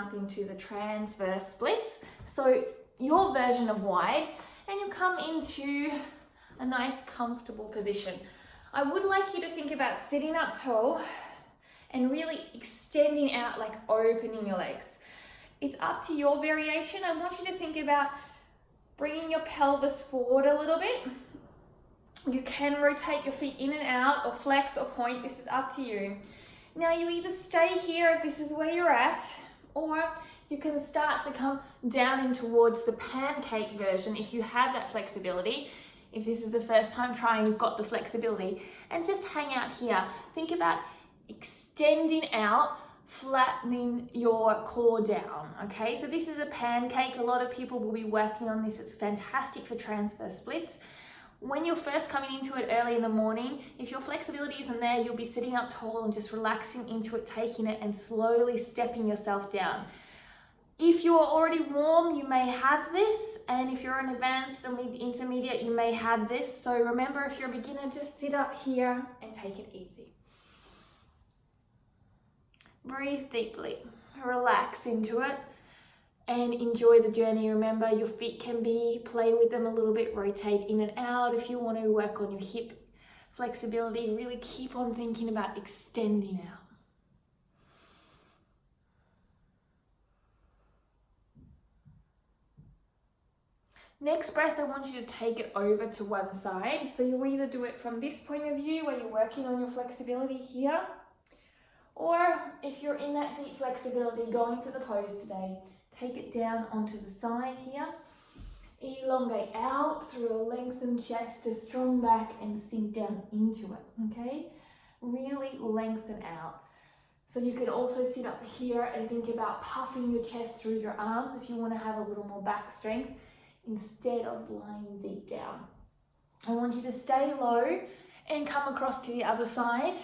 up into the transverse splits. So your version of wide, and you come into a nice comfortable position. I would like you to think about sitting up tall and really extending out, like opening your legs. It's up to your variation. I want you to think about bringing your pelvis forward a little bit. You can rotate your feet in and out, or flex or point. This is up to you. Now you either stay here if this is where you're at, or you can start to come down in towards the pancake version if you have that flexibility. If this is the first time trying, you've got the flexibility, and just hang out here. Think about extending out, flattening your core down, okay? So this is a pancake. A lot of people will be working on this. It's fantastic for transverse splits. When you're first coming into it early in the morning, if your flexibility isn't there, you'll be sitting up tall and just relaxing into it, taking it and slowly stepping yourself down. If you're already warm, you may have this, and if you're an advanced or intermediate, you may have this. So remember, if you're a beginner, just sit up here and take it easy. Breathe deeply, relax into it, and enjoy the journey. Remember, your feet can play with them a little bit, rotate in and out. If you want to work on your hip flexibility, really keep on thinking about extending out. Next breath, I want you to take it over to one side. So you either do it from this point of view where you're working on your flexibility here, or if you're in that deep flexibility going for the pose today, take it down onto the side here. Elongate out through a lengthened chest, a strong back, and sink down into it, okay? Really lengthen out. So you could also sit up here and think about puffing your chest through your arms if you want to have a little more back strength instead of lying deep down. I want you to stay low and come across to the other side,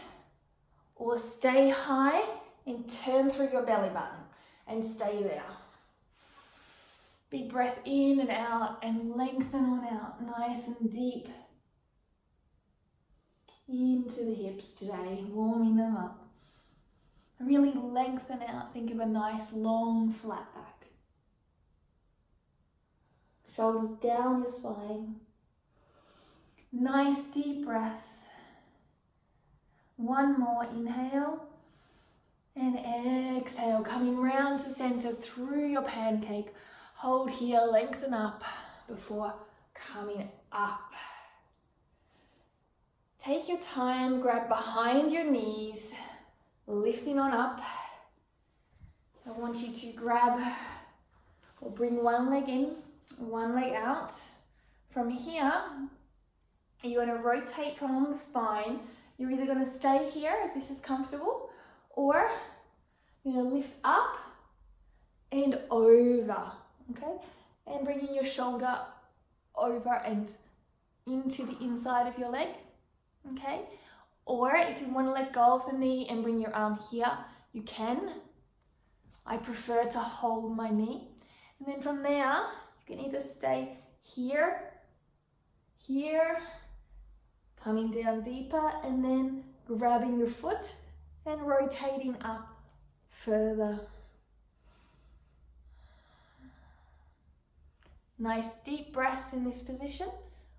or stay high and turn through your belly button and stay there. Big breath in and out, and lengthen on out, nice and deep into the hips today, warming them up. Really lengthen out, think of a nice long flat back. Shoulders down your spine. Nice deep breaths. One more, inhale and exhale, coming round to center through your pancake. Hold here, lengthen up before coming up. Take your time, grab behind your knees, lifting on up. I want you to grab or bring one leg in, one leg out. From here, you're going to rotate from the spine. You're either going to stay here if this is comfortable, or you're going to lift up and over, okay? And bringing your shoulder over and into the inside of your leg, okay? Or if you want to let go of the knee and bring your arm here, you can. I prefer to hold my knee. And then from there, you can either stay here, here, coming down deeper, and then grabbing your foot and rotating up further. Nice deep breaths in this position,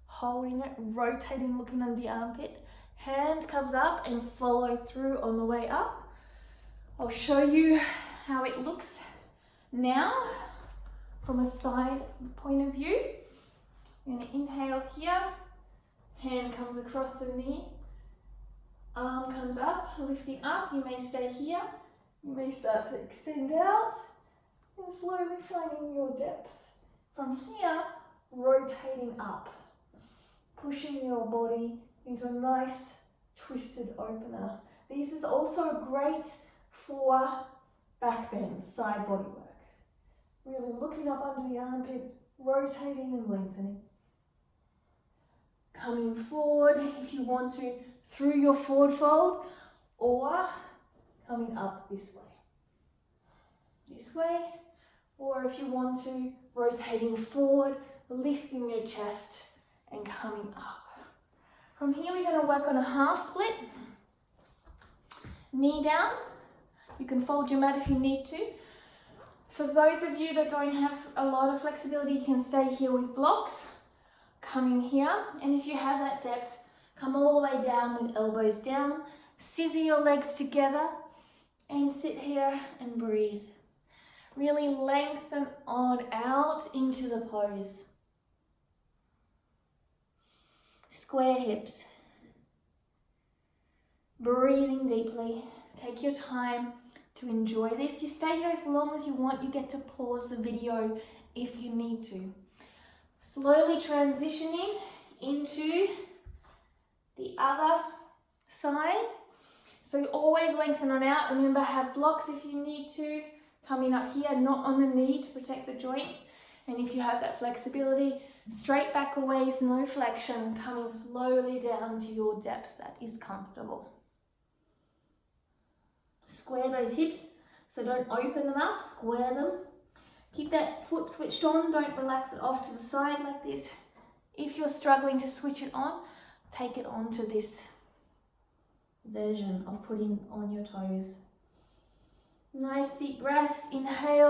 holding it, rotating, looking under the armpit. Hand comes up and follow through on the way up. I'll show you how it looks now from a side point of view. You're going to inhale here. Hand comes across the knee, arm comes up, lifting up. You may stay here, you may start to extend out and slowly finding your depth. From here, rotating up, pushing your body into a nice twisted opener. This is also great for back bends, side body work. Really looking up under the armpit, rotating and lengthening. Coming forward if you want to through your forward fold, or coming up this way, or if you want to, rotating forward, lifting your chest and coming up. From here we're going to work on a half split. Knee down. You can fold your mat if you need to. For those of you that don't have a lot of flexibility, you can stay here with blocks. Come in here, and if you have that depth, come all the way down with elbows down, scissor your legs together, and sit here and breathe. Really lengthen on out into the pose. Square hips. Breathing deeply. Take your time to enjoy this. You stay here as long as you want. You get to pause the video if you need to. Slowly transitioning into the other side. So always lengthen on out. Remember, have blocks if you need to. Coming up here, not on the knee to protect the joint. And if you have that flexibility, straight back away, no flexion, coming slowly down to your depth that is comfortable. Square those hips, so don't open them up, square them. Keep that foot switched on, don't relax it off to the side like this. If you're struggling to switch it on, take it on to this version of putting on your toes. Nice deep breaths, inhale.